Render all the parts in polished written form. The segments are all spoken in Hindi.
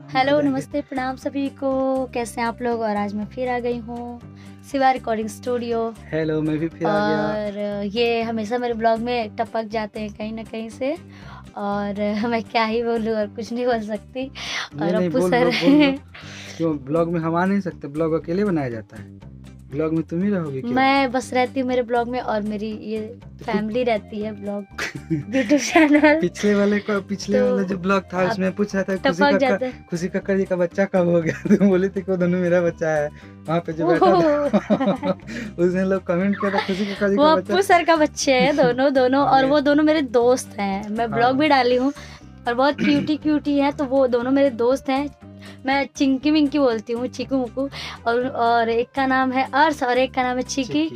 हेलो, नमस्ते, प्रणाम सभी को। कैसे हैं आप लोग? और आज मैं फिर आ गई हूँ शिवा रिकॉर्डिंग स्टूडियो। हेलो, मैं भी फिर आ गया। और ये हमेशा मेरे ब्लॉग में टपक जाते हैं कहीं ना कहीं से, और मैं क्या ही बोलूँ और कुछ नहीं बोल सकती। और नहीं, अप्पू बोल सर लो बोल लो। क्यों ब्लॉग में हम आ नहीं सकते? ब्लॉग अकेले बनाया जाता है। ब्लॉग में तुम ही रहोगे क्या? मैं बस रहती हूँ मेरे ब्लॉग में, और मेरी ये फैमिली रहती है ब्लॉग यूट्यूब चैनल। पिछले वाला जो ब्लॉग था आप उसमें पूछा था टपक जाते हैं। खुशी कक्कड़ जी का बच्चा कब हो गया? तुम बोली थी कि वो दोनों मेरा बच्चा है। वहाँ पे जो बैठा था उसने लोग कमेंट किया था खुशी कक्कड़ जी वो का अप्पू बच्चा। सर का बच्चे हैं दोनों, और वो दोनों मेरे दोस्त हैं। मैं ब्लॉग भी डाली हूँ और बहुत क्यूटी है, तो वो दोनों मेरे दोस्त हैं। मैं चिंकी मिंकी बोलती हूँ, चीकू मुकू। और एक का नाम है अर्श और एक का नाम है चिकी।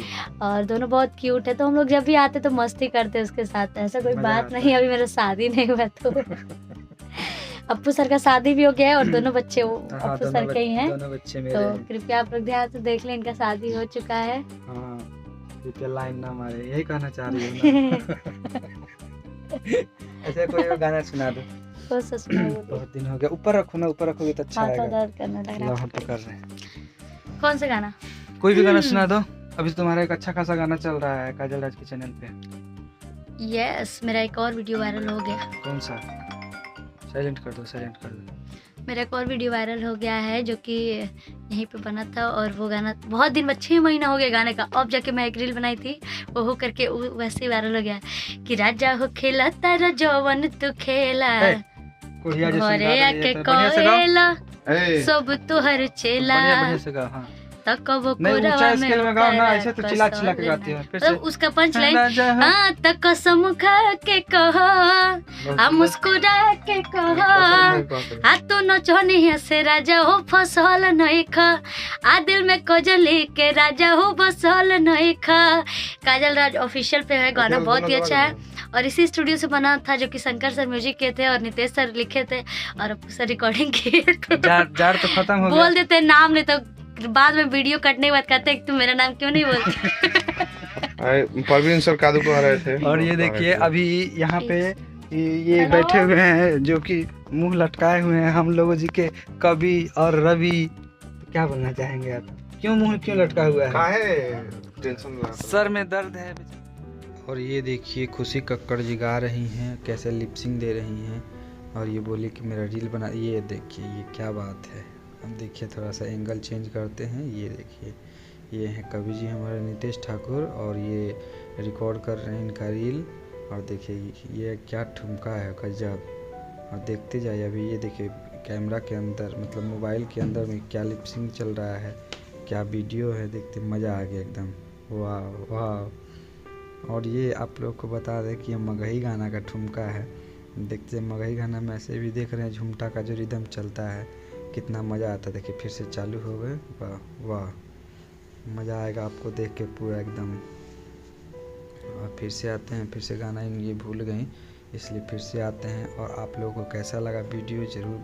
और दोनों बहुत क्यूट है, तो हम लोग जब भी आते तो मस्ती करते उसके साथ। ऐसा कोई बात नहीं, अभी मेरा शादी नहीं हुआ तो अप्पू सर का शादी भी हो गया है, और दोनों बच्चे वो अप्पू सर के ही हैं। दोनों बच्चे मेरे तो हैं। कृपया आप लोग ध्यान से देख लें, इनका शादी हो चुका है। हाँ, कृपया लाइन ना मारे, यही कहना चाह रही हूँ ना। ऐसे कोई और गाना सुना दो। बहुत दिन हो गया। ऊपर रखो ना, ऊपर रखोगे तो अच्छा हाथों आएगा। दर्द करने लग रहा हम पकड़ रहे हैं। कौन सा गाना? कोई भी गाना सुना दो। अभी तुम्हारा एक अच्छा खासा गाना चल रहा है काजल राज के चैनल पे। यस, मेरा एक और वीडियो वायरल हो गया। कौन सा? साइलेंट कर दो। मेरा एक और वीडियो वायरल हो गया है, जो कि यहीं पे बना था। और वो गाना बहुत दिन में 6 महीना हो गया गाने का। अब जाके मैं एक रील बनाई थी, वो हो करके वैसे ही वायरल हो गया कि राजा हो खेला तारा जवन तू खेला, घरे आके कोयला सब तुहर चेला। बढ़िया से गा। हाँ, तकबो नहीं ऊंचा कोरवा स्केल में गाओ ना, ऐसे तो चिल्ला चिल्ला के गाती है। फिर से उसका पंच लाइन, हाँ त कसम खा के कहो, आ मुस्कुरा के कहो, आ तू नचनी है से राजा हो फसल नहीं खा, आ दिल में कजली के राजा हो बसल नहीं खा। काजल राज ऑफिशियल पे है गाना, बहुत ही अच्छा है। और इसी स्टूडियो से बना था, जो कि शंकर सर म्यूजिक के थे और नितेश सर लिखे थे और अप्पू सर रिकॉर्डिंग किए थे। जार तो खत्म हो गया। बोल देते नाम, नहीं तो बाद में वीडियो कटने के बाद कहते हैं तुम मेरा नाम क्यों नहीं बोलते। परवीन सर कादू को आ रहे थे। और ये देखिए अभी यहाँ पे ये बैठे हुए हैं, जो कि मुंह लटकाए हुए हैं हम लोगों जी के कवि और रवि। क्या बोलना चाहेंगे आप? क्यों मुंह क्यों लटका हुआ है? काहे टेंशन ला? सर में दर्द है। और ये देखिए खुशी कक्कड़ जी गा रही हैं, कैसे लिपसिंग दे रही हैं। और ये बोली कि मेरा रील बना। ये देखिए ये क्या बात है। अब देखिए थोड़ा सा एंगल चेंज करते हैं। ये देखिए ये हैं कवि जी हमारे नितेश ठाकुर, और ये रिकॉर्ड कर रहे हैं इनका रील। और देखिए ये क्या ठुमका है, गजब। और देखते जाइए। अभी ये देखिए कैमरा के अंदर, मतलब मोबाइल के अंदर में क्या लिपसिंग चल रहा है, क्या वीडियो है। देखते मज़ा आ गया एकदम। वाह वाह। और ये आप लोग को बता दें कि ये मगही गाना का ठुमका है। देखते मगही गाना में ऐसे भी देख रहे हैं झुमटा का जो रिदम चलता है, कितना मज़ा आता है। देखिए फिर से चालू हो गए। वाह वाह, मज़ा आएगा आपको देख के पूरा एकदम। और फिर से आते हैं, फिर से गाना ये भूल गई, इसलिए फिर से आते हैं। और आप लोगों को कैसा लगा वीडियो ज़रूर